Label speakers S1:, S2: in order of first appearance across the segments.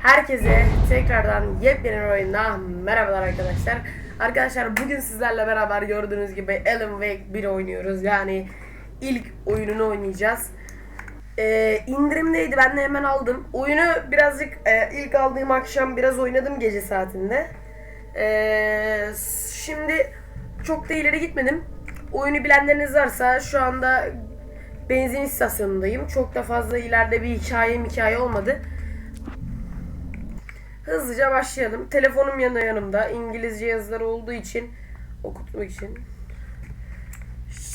S1: Herkese tekrardan yepyeni bir oyunda merhabalar arkadaşlar. Arkadaşlar bugün sizlerle beraber gördüğünüz gibi Alan Wake 1 oynuyoruz. Yani ilk oyununu oynayacağız. İndirimdeydi, ben de hemen aldım. Oyunu birazcık ilk aldığım akşam biraz oynadım gece saatinde. Şimdi çok da ileri gitmedim. Oyunu bilenleriniz varsa şu anda benzin istasyonundayım. Çok da fazla ileride bir hikaye olmadı. Hızlıca başlayalım. Telefonum yanımda. İngilizce yazıları olduğu için okutmak için.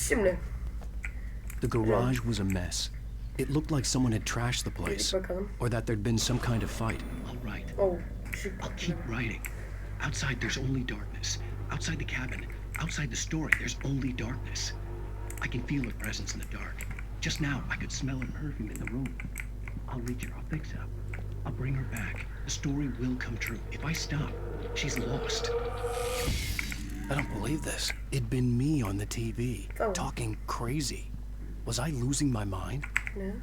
S1: Şimdi.
S2: The garage was a mess. It looked like someone had trashed the place, or that there'd been some kind of fight.
S3: All right.
S1: Oh,
S3: I'll keep writing. Outside, there's only darkness. Outside the cabin, outside the story, there's only darkness. I can feel her presence in the dark. Just now, I could smell her perfume in the room. I'll reach her. I'll fix it up. I'll bring her back. The story will come true. If I stop, she's lost.
S2: I don't believe this. It'd been me on the TV, talking crazy. Was I losing my mind?
S1: Ne?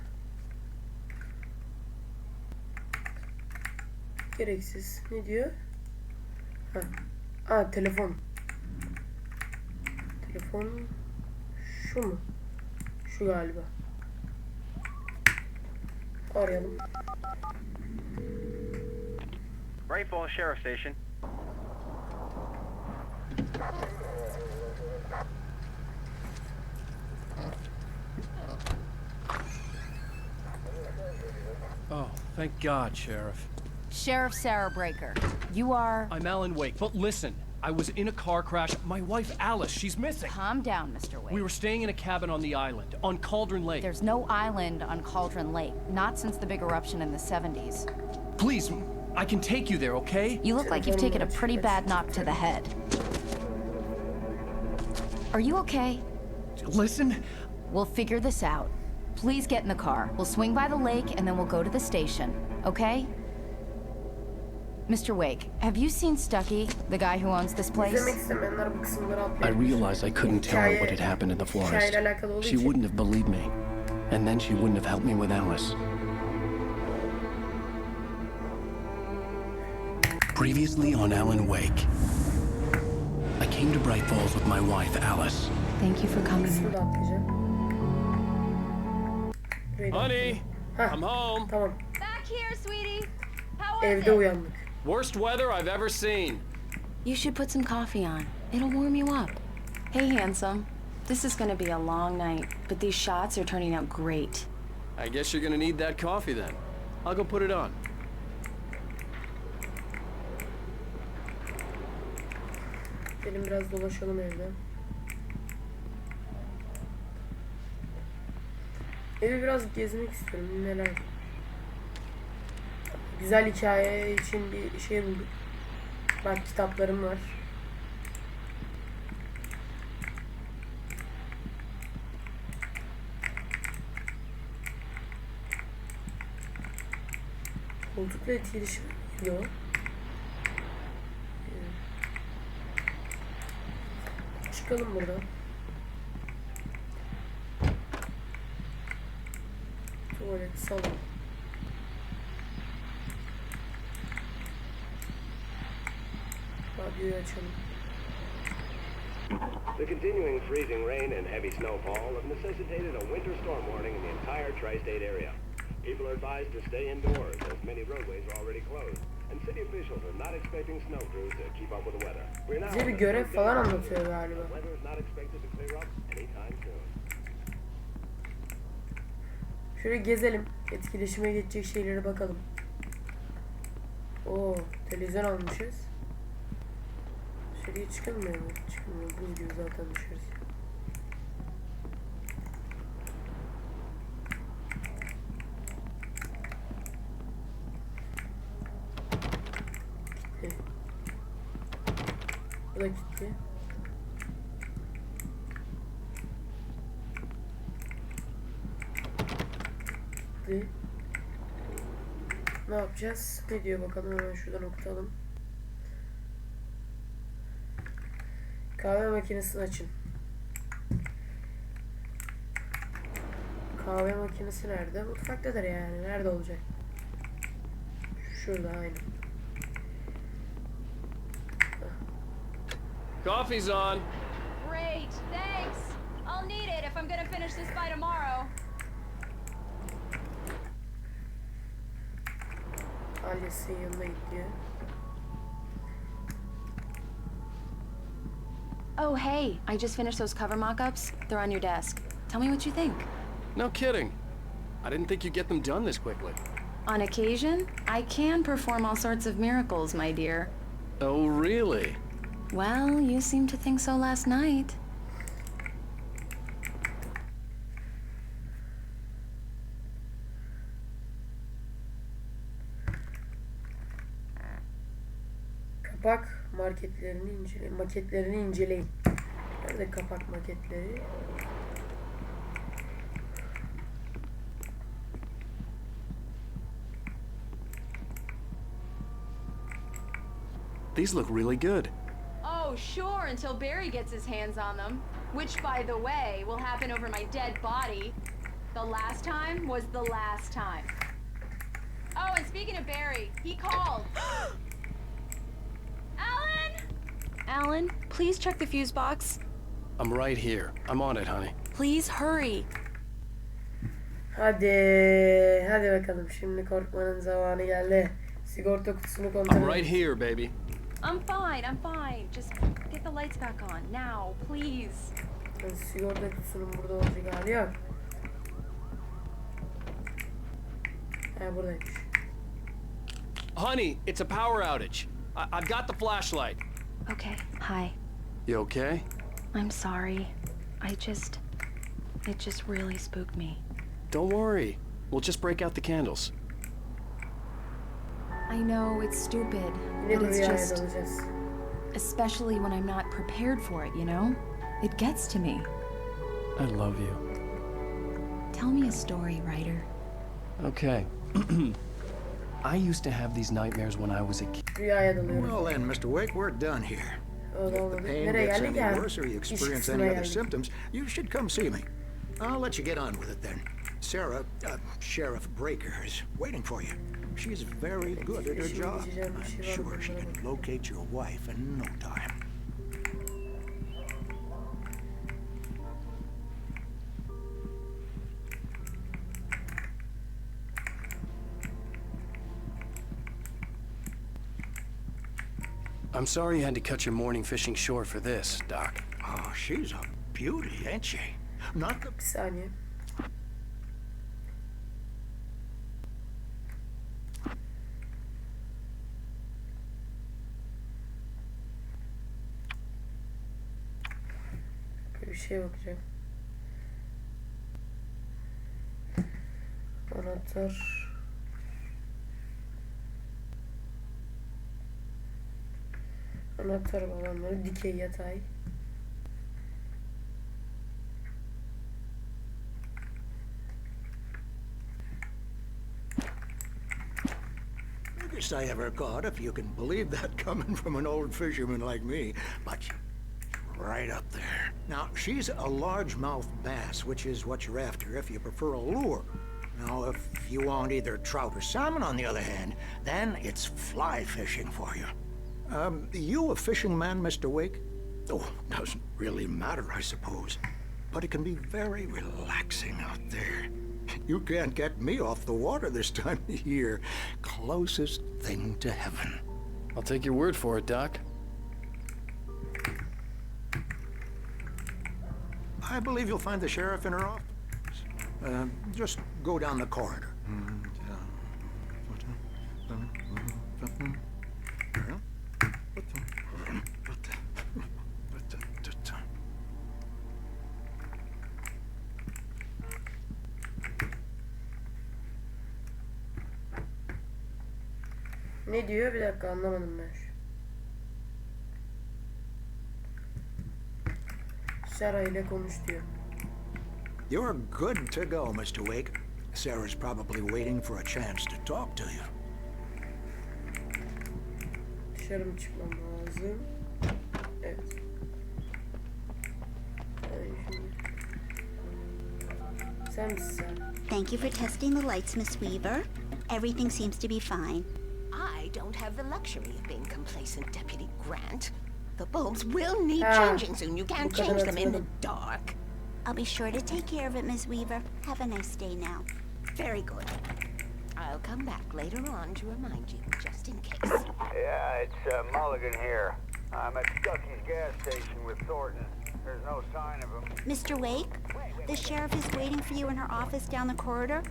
S1: Gereksiz. Ne diyor? Ha. Telefon. Telefon şu mu? Şu galiba. Arayalım.
S4: Great Falls Sheriff Station.
S5: Oh, thank God, Sheriff.
S6: Sheriff Sarah Breaker. You are...
S5: I'm Alan Wake, but listen, I was in a car crash. My wife, Alice, she's missing.
S6: Calm down, Mr. Wake.
S5: We were staying in a cabin on the island, on Cauldron Lake.
S6: There's no island on Cauldron Lake, not since the big eruption in the 70s.
S5: Please, I can take you there, okay?
S6: You look like you've taken a pretty bad knock to the head. Are you okay?
S5: Listen.
S6: We'll figure this out. Please get in the car. We'll swing by the lake and then we'll go to the station, okay? Mr. Wake, have you seen Stucky, the guy who owns this place?
S2: I realized I couldn't tell her what had happened in the forest. She wouldn't have believed me. And then she wouldn't have helped me with Alice. Previously on Alan Wake. I came to Bright Falls with my wife, Alice.
S6: Thank you for coming.
S5: Honey, I'm home.
S1: Tamam.
S6: Back here, sweetie. How was
S1: Evde
S6: it?
S1: uyandık.
S5: Worst weather I've ever seen.
S7: You should put some coffee on. It'll warm you up. Hey, handsome. This is gonna be a long night, but these shots are turning out great.
S5: I guess you're gonna need that coffee then. I'll go put it on.
S1: Gelin biraz dolaşalım evde. Evi biraz gezmek istiyorum. Neler? Güzel hikaye için bir şey bulduk. Bak, kitaplarım var. Koltukla etkileşim yok. Çıkalım buradan. Tuvalet, salon. Radyoyu açalım.
S8: The continuing freezing rain and heavy snowfall have necessitated a winter storm warning in the entire tri-state area. People are advised to stay indoors as many roadways are already closed, and city officials are not expecting snow crews to keep up with the weather.
S1: Bize bir görev falan anlatıyor galiba.
S8: The weather is not expected to clear up anytime soon.
S1: Şöyle gezelim. Etkileşime geçecek şeylere bakalım. Oo, televizyon almışız. Dışarıya çıkılmıyor mu? Çıkılmıyor. Buz gibi zaten dışarısı. Gitti. Bu da gitti. Gitti. Ne yapacağız? Ne diyor bakalım, hemen şuradan okutalım. Kahve makinesini açın. Kahve makinesi nerede? Mutfaktadır yani. Nerede olacak? Şurada aynı.
S5: Coffee's on.
S6: Great, thanks. I'll need it if I'm gonna finish this by tomorrow.
S1: Ailesinin yanına gidiyor.
S7: Oh, hey, I just finished those cover mock-ups. They're on your desk. Tell me what you think.
S5: No kidding. I didn't think you'd get them done this quickly.
S7: On occasion, I can perform all sorts of miracles, my dear.
S5: Oh, really?
S7: Well, you seemed to think so last night.
S1: Kapak maketlerini inceleyin. Nerede kapak maketleri?
S5: These look really good.
S6: Oh, sure, until Barry gets his hands on them. Which, by the way, will happen over my dead body. The last time was the last time. Oh, and speaking of Barry, he called. Alan!
S7: Alan, please check the fuse box.
S5: I'm right here. I'm on it, honey.
S7: Please hurry.
S1: Hadi bakalım. Şimdi korkmanın zamanı geldi. Sigorta kutusunu kontrol
S5: I'm
S1: edin.
S5: right here, baby.
S6: I'm fine. Just get the lights back on, now, please.
S1: Sigorta kutusunun burada olacak hali yok. Ha buradaymış.
S5: Honey, it's a power outage. I've got the flashlight.
S7: Okay, hi.
S5: You okay?
S7: I'm sorry. It just really spooked me.
S5: Don't worry. We'll just break out the candles.
S7: I know it's stupid,
S1: Yine
S7: but it's
S1: rüyaya
S7: just,
S1: dalacağız.
S7: especially when I'm not prepared for it, you know? It gets to me.
S5: I love you.
S7: Tell me a story, writer.
S5: Okay. I used to have these nightmares when I was a kid.
S1: Rüyaya dalıyorum.
S9: Well then, Mr. Wake, we're done here.
S1: O da
S9: If the
S1: olmadı.
S9: pain
S1: Nereye
S9: gets
S1: geldik
S9: any
S1: ya?
S9: worse or you
S1: İş
S9: experience
S1: kısmına
S9: any other
S1: geldik.
S9: symptoms, you should come see me. I'll let you get on with it then. Sarah, Sheriff Breaker, is waiting for you. She's very good at her job. I'm sure she can locate your wife in no time.
S5: I'm sorry you had to cut your morning fishing short for this, Doc.
S9: Oh, she's a beauty, ain't she? Not the
S1: Bir saniye. Bir şeye bakacağım. Anahtar. Anahtar bağlamları, dikey yatay.
S9: biggest I ever caught, if you can believe that coming from an old fisherman like me. But she's right up there. Now, she's a largemouth bass, which is what you're after if you prefer a lure. Now, if you want either trout or salmon, on the other hand, then it's fly fishing for you. You a fishing man, Mr. Wake? Oh, doesn't really matter, I suppose. But it can be very relaxing out there. You can't get me off the water this time of year. Closest thing to heaven.
S5: I'll take your word for it, Doc.
S9: I believe you'll find the sheriff in her office. Just go down the corridor.
S1: Ne diyor? Bir dakika anlamadım ben şu. Sarah ile konuş diyor.
S9: You're good to go, Mr. Wake. Sarah's probably waiting for a chance to talk to you.
S1: Dışarı mı çıkmam lazım? Evet. Sen misin sen?
S10: Thank you for testing the lights, Miss Weaver. Everything seems to be fine. I don't have the luxury of being complacent, Deputy Grant. The bulbs will need
S1: Ah,
S10: changing soon. You can't change them in the dark.
S11: I'll be sure to take care of it, Miss Weaver. Have a nice day now.
S10: Very good. I'll come back later on to remind you, just in case.
S12: Yeah, it's Mulligan here. I'm at Stucky's gas station with Thornton. There's no sign of him.
S11: Mr. Wake, the sheriff is waiting for you in her office down the corridor.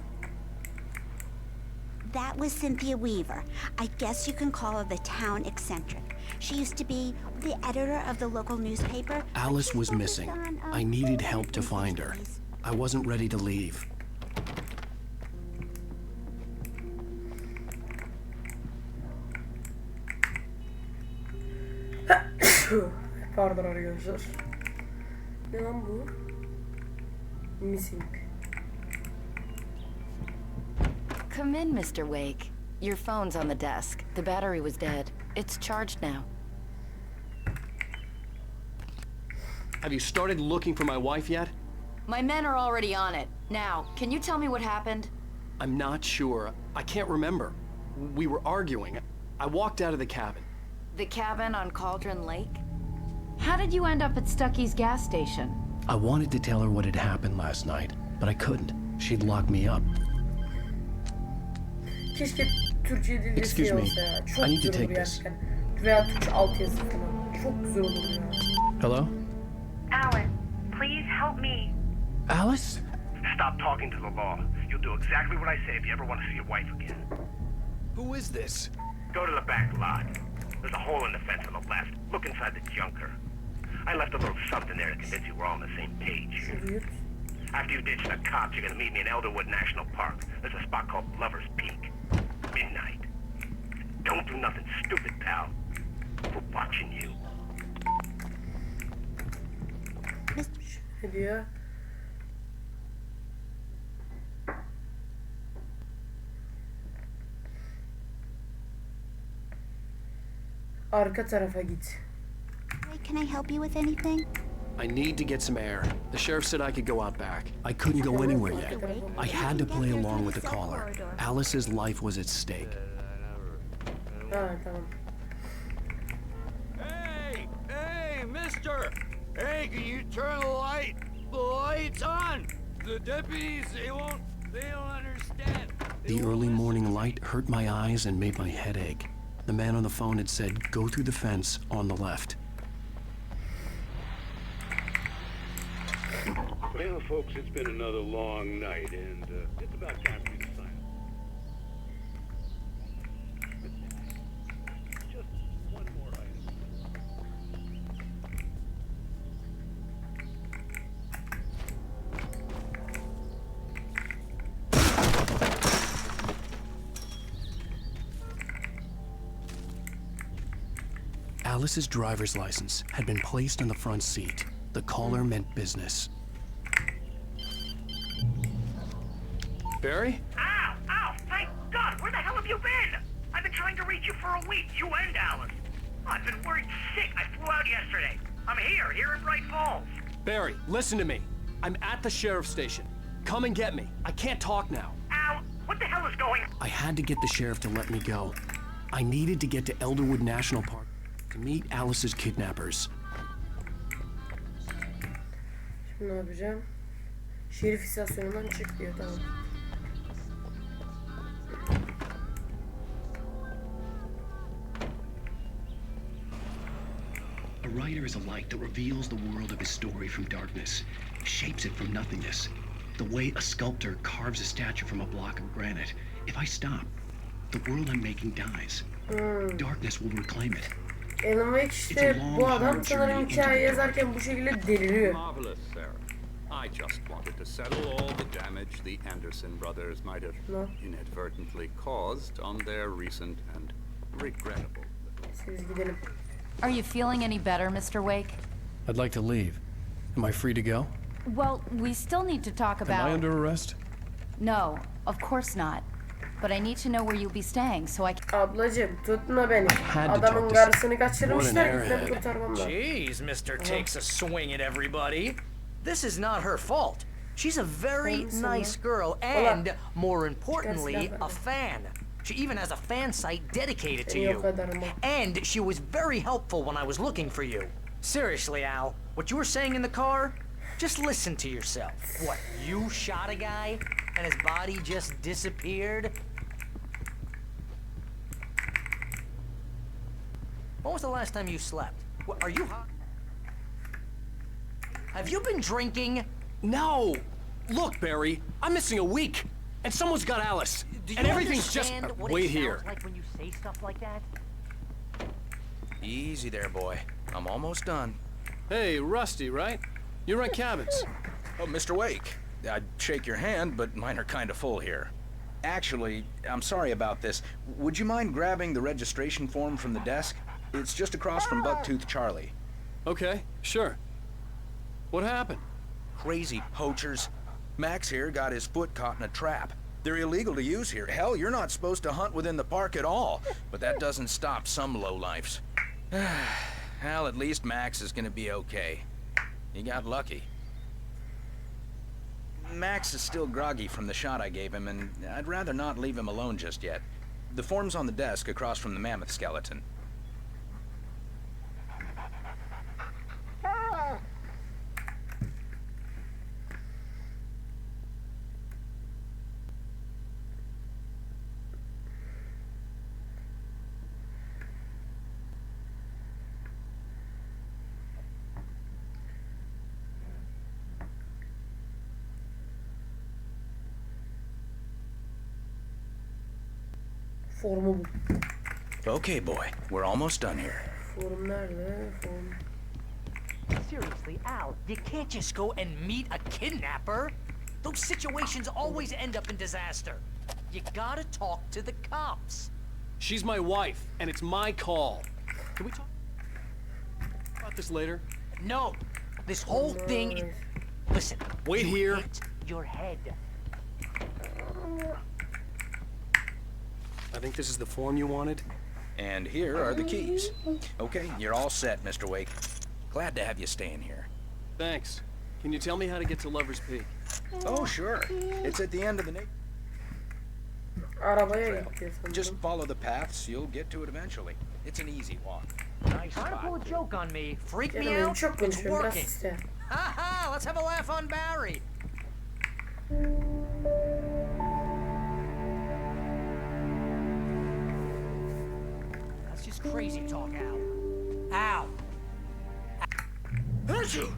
S11: That was Cynthia Weaver. I guess you can call her the town eccentric. She used to be the editor of the local newspaper.
S2: Alice was missing. I needed help to find her. I wasn't ready to leave.
S1: Pardon arkadaşlar. Ne lan bu? Missing.
S7: Come in, Mr. Wake. Your phone's on the desk. The battery was dead. It's charged now.
S5: Have you started looking for my wife yet?
S7: My men are already on it. Now, can you tell me what happened?
S5: I'm not sure. I can't remember. We were arguing. I walked out of the cabin.
S7: The cabin on Cauldron Lake? How did you end up at Stucky's gas station?
S2: I wanted to tell her what had happened last night, but I couldn't. She'd lock me up.
S1: Keşke Türkçe dilde
S2: Excuse
S1: şey
S2: me.
S1: olsa ya. Çok
S2: I need to
S1: güzel olur
S2: take this.
S1: gerçekten. Veya Türkçe altyazı falan. Çok güzel olur ya.
S2: Hello?
S13: Alice, please help me.
S2: Alice?
S8: Stop talking to the law. You'll do exactly what I say if you ever want to see your wife again.
S5: Who is this?
S8: Go to the back lot. There's a hole in the fence on the left. Look inside the junker. I left a little something there to convince you we're all on the same page.
S1: Seri.
S8: After you ditch the cops, you're gonna meet me in Elderwood National Park. There's a spot called Lover's Peak. Midnight. Don't do nothing stupid, pal. We're watching you.
S1: Ne diyor? Arka tarafa git.
S11: Wait, can I help you with anything?
S5: I need to get some air. The sheriff said I could go out back.
S2: I couldn't go anywhere yet. I had to play along with the caller. Alice's life was at stake.
S1: Ha tamam.
S12: Hey, mister! Hey, can you turn the light? The light's on! The deputies, they don't understand.
S2: The early morning light hurt my eyes and made my head ache. The man on the phone had said, go through the fence on the left.
S8: Well, folks, it's been another long night, and it's about time for you to sign up. Just one more item.
S2: Alice's driver's license had been placed on the front seat. The caller meant business.
S5: Barry?
S8: Ow! Ow! Thank God! Where the hell have you been? I've been trying to reach you for a week, you and Alice. I've been worried sick. I flew out yesterday. I'm here in Bright Falls.
S5: Barry, listen to me. I'm at the sheriff's station. Come and get me. I can't talk now.
S8: Ow! What the hell is going on?
S2: I had to get the sheriff to let me go. I needed to get to Elderwood National Park to meet Alice's kidnappers.
S1: Şimdi ne yapacağım? Şerif istasyonundan çık diyor, tamam.
S3: A writer is a light that reveals the world of his story from darkness, shapes it from nothingness. The way a sculptor carves a statue from a block of granite. If I stop, the world I'm making dies. Darkness will reclaim it.
S1: Alan Wake işte bu adam sanırım hikaye yazarken bu şekilde deliriyor.
S14: Marvelous, Sarah. I just wanted to settle all the damage the Anderson brothers might have inadvertently caused on their recent and regrettable.
S1: Siz gidelim.
S7: Are you feeling any better, Mr. Wake?
S2: I'd like to leave. Am I free to go?
S7: Well, we still need to talk about...
S2: Am I under arrest?
S7: No, of course not. But I need to know where you'll be staying so I can...
S1: Ablacım tutma beni. Adamın karısını kaçırmışlar, gitmem kurtarmam lazım.
S15: Jeez, Mr. Takes a swing at everybody. This is not her fault. She's a very nice girl and, more importantly, a fan. She even has a fan site dedicated to you. And she was very helpful when I was looking for you. Seriously, Al, what you were saying in the car, just listen to yourself. What, you shot a guy and his body just disappeared? When was the last time you slept? What, are you hot? Have you been drinking?
S5: No! Look, Barry, I'm missing a week, and someone's got Alice, and everything's just... wait here.
S15: Like when you say stuff like that? Easy there, boy. I'm almost done.
S5: Hey, Rusty, right? You rent cabins.
S16: Oh, Mr. Wake. I'd shake your hand, but mine are kind of full here. Actually, I'm sorry about this. Would you mind grabbing the registration form from the desk? It's just across from Bucktooth Charlie.
S5: Okay, sure. What happened?
S16: Crazy poachers. Max here got his foot caught in a trap. They're illegal to use here. Hell, you're not supposed to hunt within the park at all. But that doesn't stop some lowlifes. Well, at least Max is gonna be okay. He got lucky. Max is still groggy from the shot I gave him, and I'd rather not leave him alone just yet. The form's on the desk across from the mammoth skeleton.
S1: Formu bu.
S16: Okay, boy. We're almost done here.
S1: Forum nerede? Forum.
S15: Seriously, Al, you can't just go and meet a kidnapper. Those situations always end up in disaster. You gotta talk to the cops.
S5: She's my wife, and it's my call. Can we talk about this later?
S15: No. This whole thing is... Listen.
S5: Wait here.
S15: Hit your head.
S5: I think this is the form you wanted.
S16: And here are the keys. Okay, you're all set, Mr. Wake. Glad to have you staying here.
S5: Thanks. Can you tell me how to get to Lover's Peak?
S16: Oh, sure. It's at the end of the
S1: Arabaya gitti sanırım.
S16: Just follow the paths, you'll get to it eventually. It's an easy walk.
S15: Nice trying to pull a joke on me. Freak me out? It's working. Ha ha! Let's have a laugh on Barry. That's just crazy talk, Al. Al. Hurt you!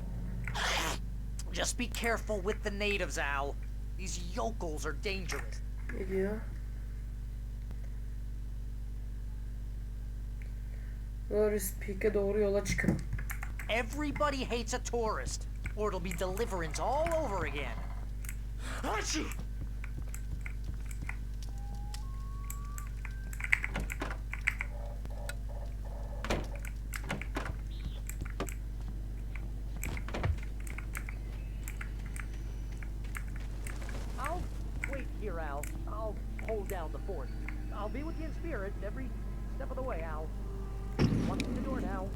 S15: Just be careful with the natives, Al. These yokels are dangerous.
S1: Ne diyor? Lover's Peak'e doğru yola çıkın.
S15: Everybody hates a tourist, or it'll be deliverance all over again. Achoo! I'll wait here, Al. I'll hold down the fort. I'll be with you in spirit every step of the way, Al. Walk through the door now.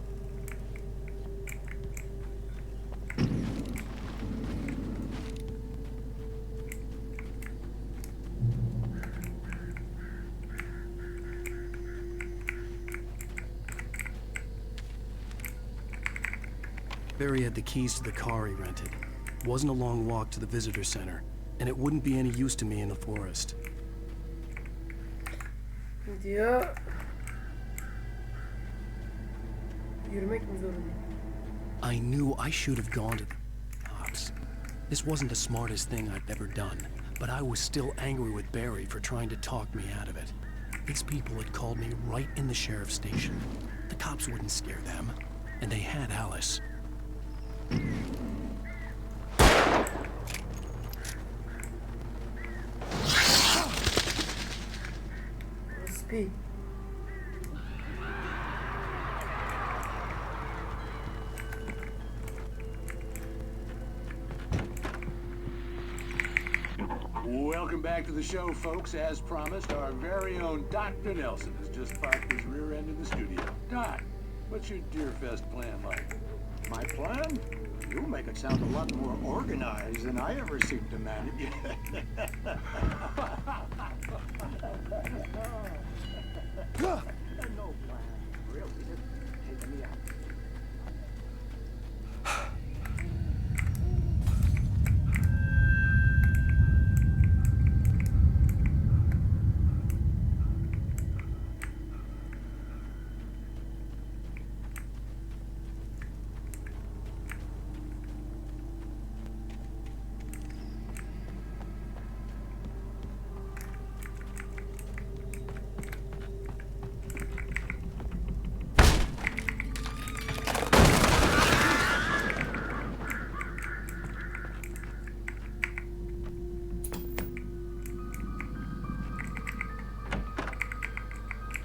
S2: Barry had the keys to the car he rented. It wasn't a long walk to the visitor center, and it wouldn't be any use to me in the forest.
S1: Ne diyor? Yürümek mi zorunda?
S2: I knew I should have gone to the cops. This wasn't the smartest thing I'd ever done, but I was still angry with Barry for trying to talk me out of it. These people had called me right in the sheriff's station. The cops wouldn't scare them, and they had Alice.
S1: SP.
S17: Welcome back to the show, folks. As promised, our very own Dr. Nelson has just parked his rear end in the studio. Doc, what's your Deerfest plan like?
S9: My plan? You make it sound a lot more organized than I ever seem to manage. No plan. Really, just taking me out.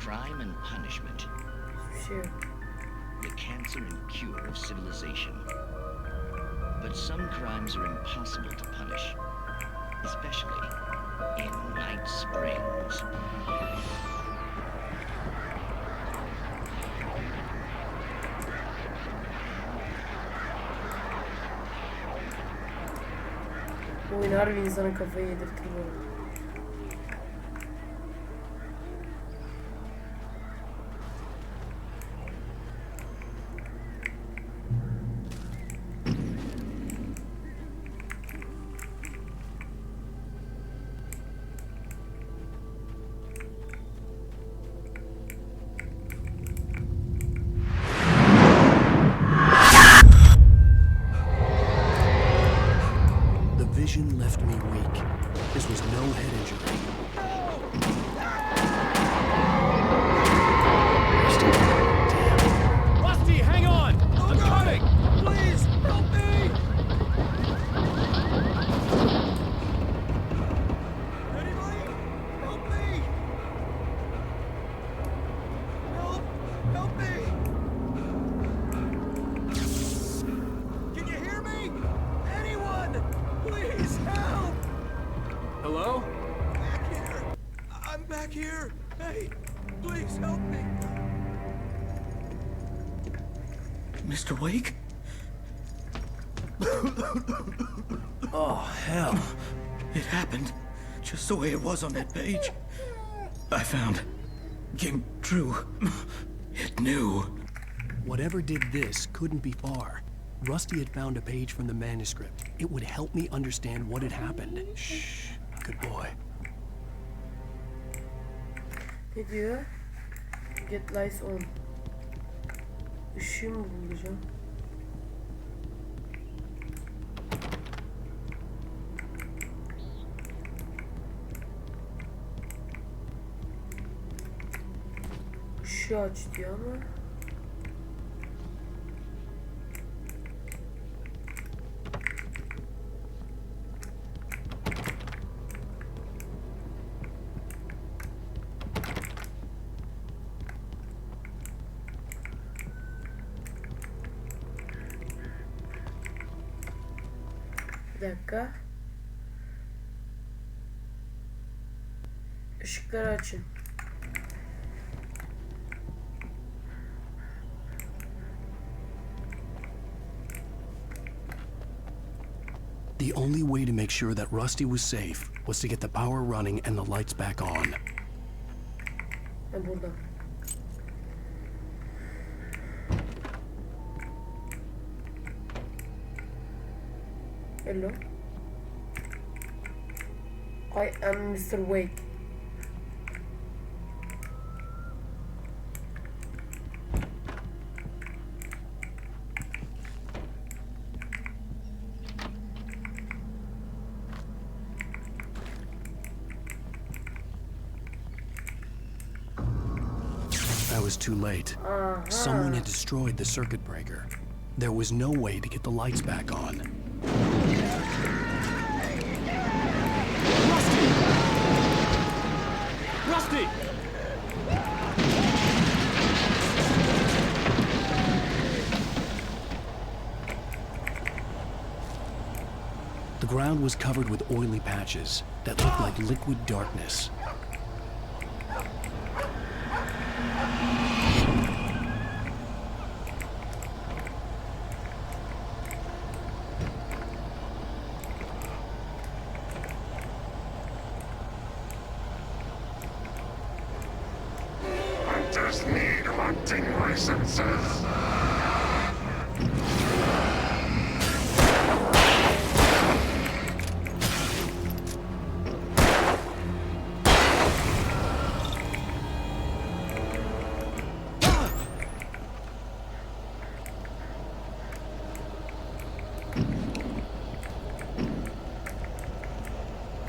S18: Crime and punishment.
S1: Sure.
S18: The cancer and cure of civilization. But some crimes are impossible to punish, especially in Night Springs.
S1: Bu oyun harbi insanın kafayı yedirtiyor.
S2: The vision left me weak. This was no head injury.
S5: Rusty, hang on! I'm coming! Please, help me!
S12: Anybody? Help me! Help me! Can you hear me? Anyone? Please help!
S5: Hello?
S12: Back here! I'm back here! Hey, please help me! Mr. Wake?
S2: Oh, hell.
S12: It happened just the way it was on that page. I found. Came true. It knew.
S2: Whatever did this couldn't be far. Rusty had found a page from the manuscript. It would help me understand what had happened. Shh. Good boy.
S1: Ne diyor? Get lights on. Işığı mı bulacağım? Işığı aç diyor ama. Bir dakika. Işıkları açın.
S2: The only way to make sure that Rusty was safe was to get the power running and the lights back on.
S1: Burada. Hello. I am Mr. Wake.
S2: I was too late. Someone had destroyed the circuit breaker. There was no way to get the lights back on.
S5: Rusty!
S2: The ground was covered with oily patches that looked like liquid darkness.
S19: just need hunting licenses.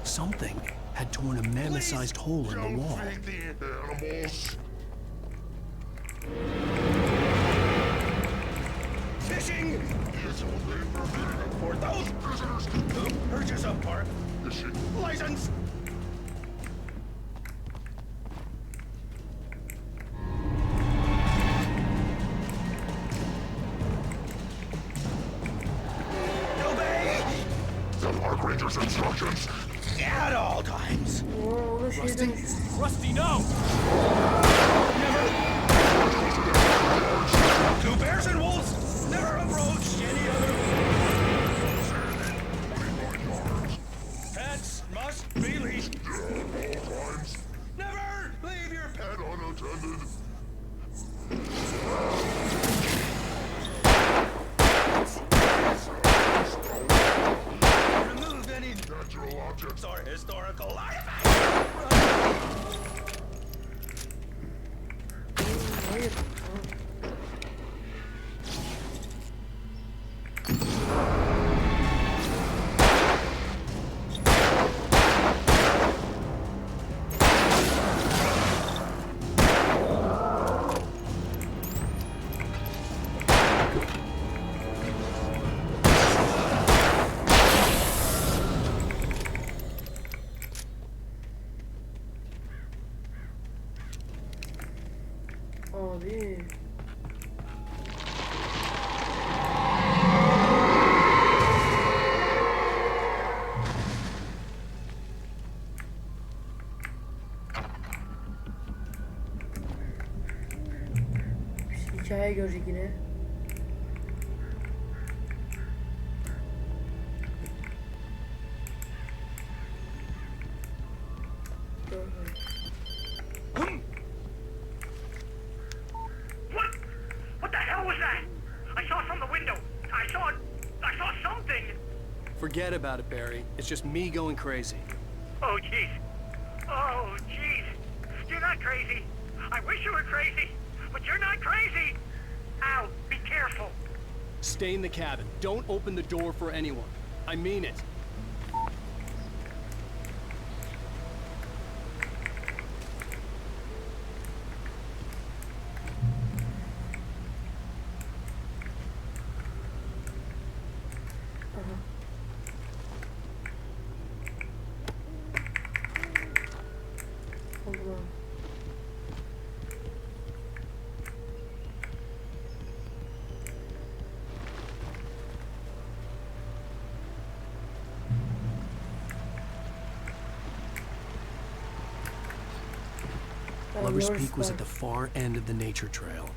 S2: Something had torn a mammoth-sized hole in the wall.
S19: Animals.
S16: Fishing! For those prisoners who purchase a park license. Obey
S19: the park ranger's instructions.
S16: At all times.
S5: Rusty, no!
S16: Never. Two bears and wolves never approach any other. Pets must be leashed.
S19: At all times.
S16: Never leave your pet
S19: unattended.
S16: Remove any
S19: natural objects
S16: or historical artifacts.
S1: Abi. Hikaye görecek yine.
S20: What the hell was that? I saw from the window. I saw something.
S5: Forget about it, Barry. It's just me going crazy.
S20: Oh, jeez. Oh, jeez. You're not crazy. I wish you were crazy, but you're not crazy. Al, be careful.
S5: Stay in the cabin. Don't open the door for anyone. I mean it.
S2: Lover's Peak was at the far end of the nature trail.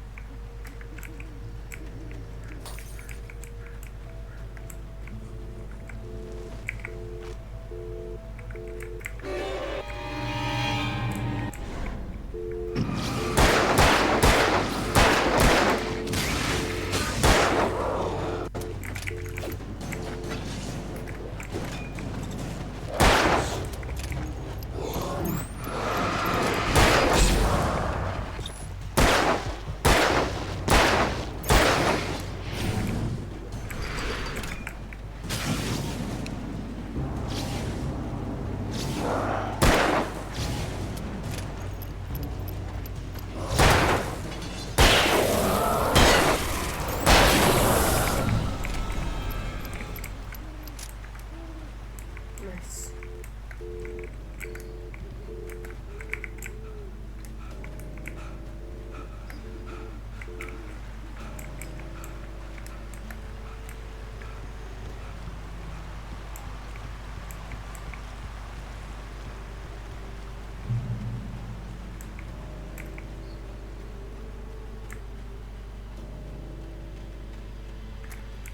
S1: Nice.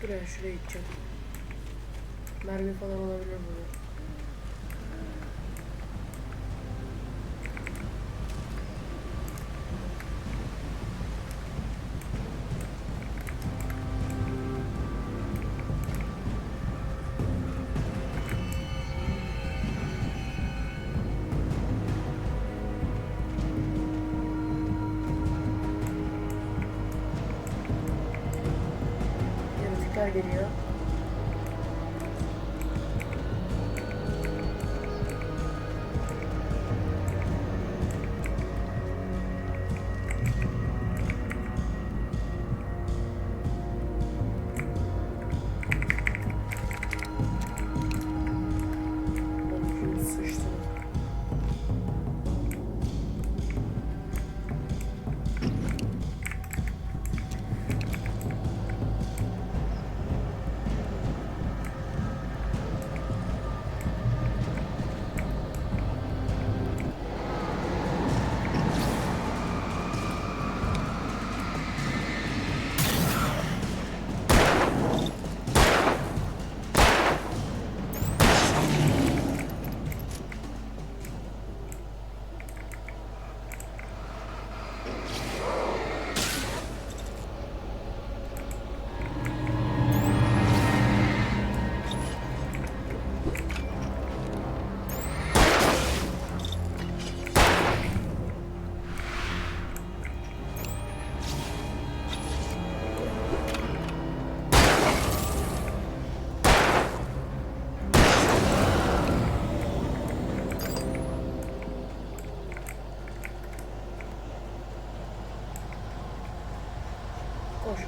S1: Şuraya gideceğim. Mermi falan olabilir burada. arkadaşlar geliyor. Koş.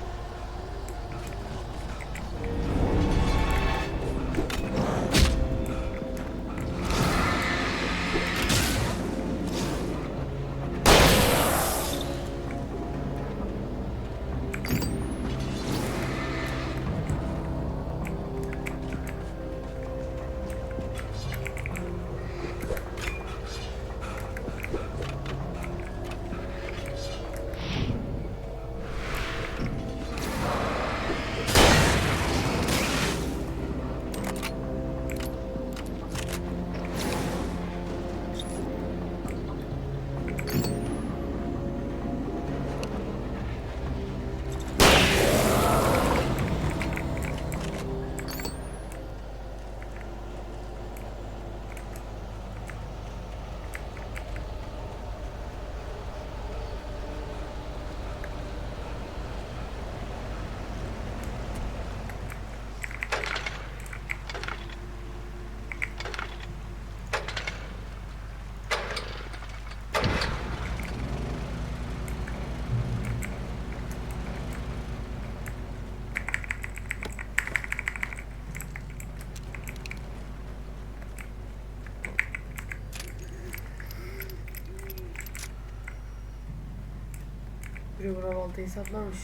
S1: Biri buna baltayı saplamış.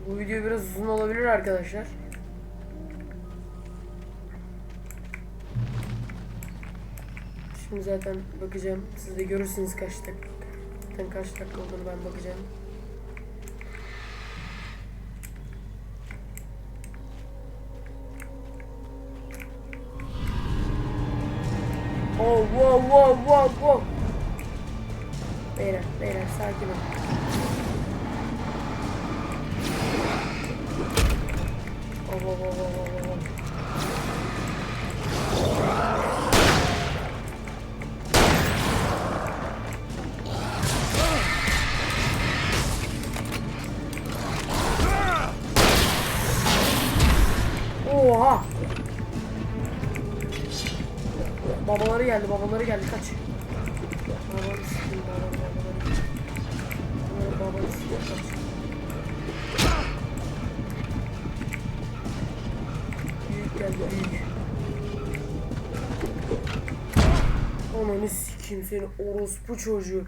S1: Bu video biraz uzun olabilir arkadaşlar. Şimdi zaten bakacağım. Siz de görürsünüz kaç dakika olduğunu ben bakacağım. Oh, wow. Beyler sakin ol. Oh. Oha! Babaları geldi kaç. Babanı sikeyim babanı sikeyim kaç. Büyük geldi büyük. Ananı sikeyim seni orospu çocuğu.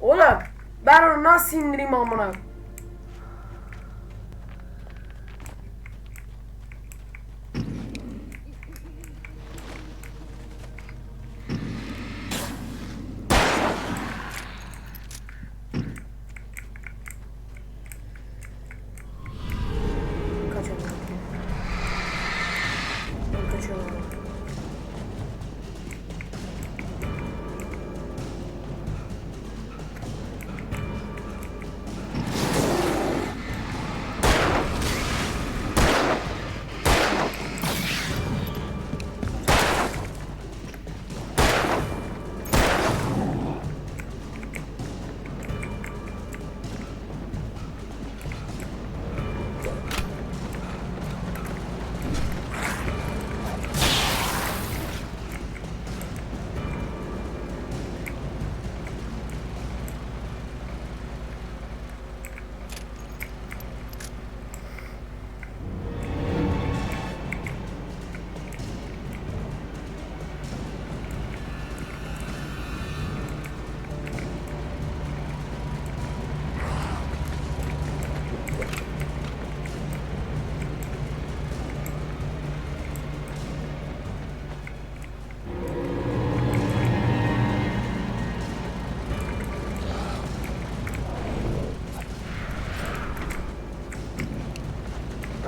S1: Oğlum ben onu nasıl indireyim amına?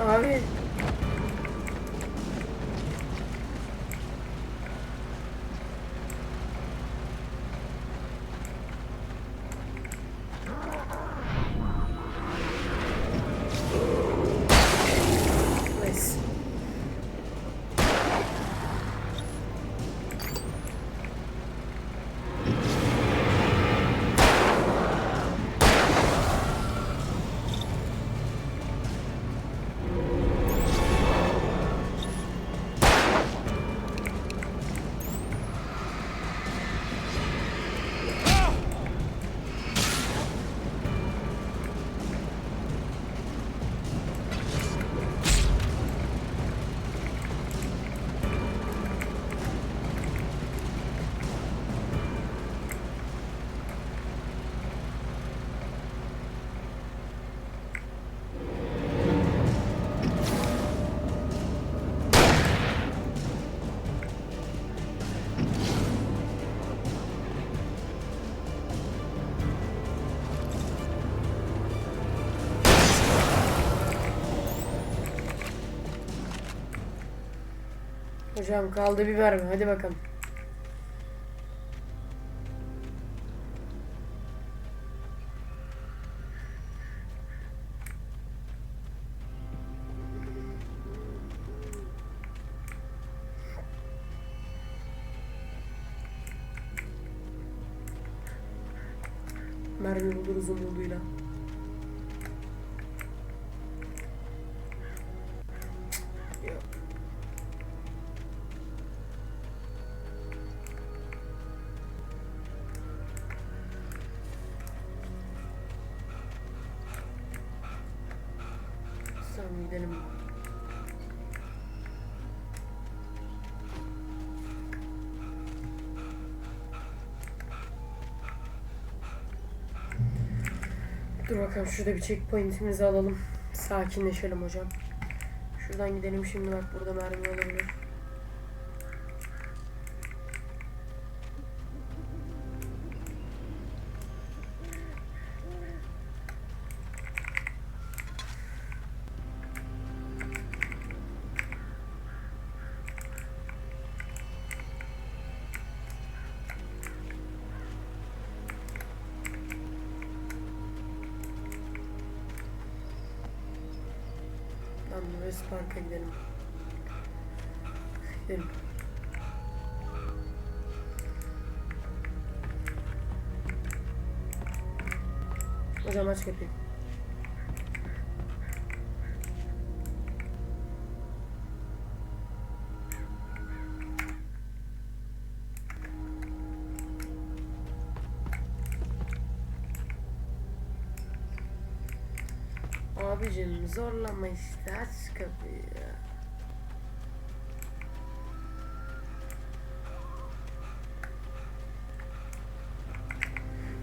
S1: Abi. Nice. Hocam kaldı bir mermi. Hadi bakalım. Mermi buluruz umuduyla. Yok. Tamam gidelim. Dur bakalım şurada bir checkpoint'imizi alalım. Sakinleşelim hocam. Şuradan gidelim şimdi, bak burada mermi olabilir. West Park'a gidelim. Gidelim. Hocam aç kapıyı. Abicim zorlama işte, aç kapıyı ya.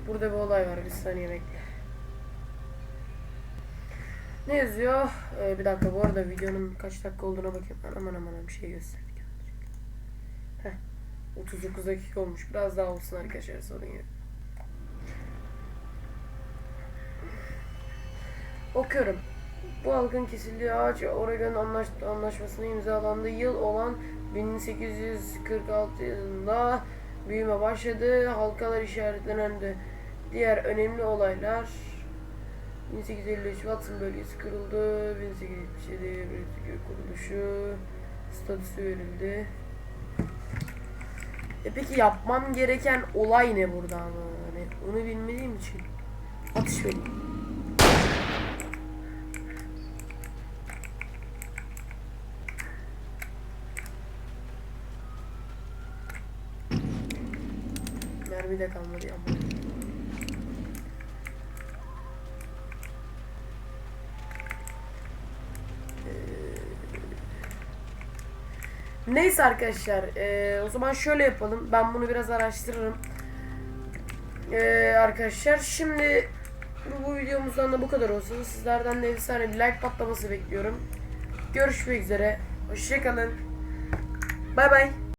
S1: Burada bir olay var, bir saniye bekle. Ne yazıyor? Bir dakika, bu arada videonun kaç dakika olduğuna bakayım. Aman bir şey gösterdik. Heh, 39 dakika olmuş. Biraz daha olsun arkadaşlar, sorun yok. Okuyorum. Bu halkın kesildiği ağaç Oregon Anlaşması'na imzalandığı yıl olan 1846 yılında büyüme başladı. Halkalar işaretlenen de diğer önemli olaylar: 1853 Watson bölgesi kuruldu. 1877 British kuruluşu statüsü verildi. Peki yapmam gereken olay ne burada ama? Yani onu bilmediğim için atış vereyim. Mermi de kalmadı ama. Neyse arkadaşlar, o zaman şöyle yapalım. Ben bunu biraz araştırırım. Arkadaşlar şimdi bu videomuzdan da bu kadar olsun. Sizlerden de efsane bir like patlaması bekliyorum. Görüşmek üzere. Hoşçakalın. Bay bay.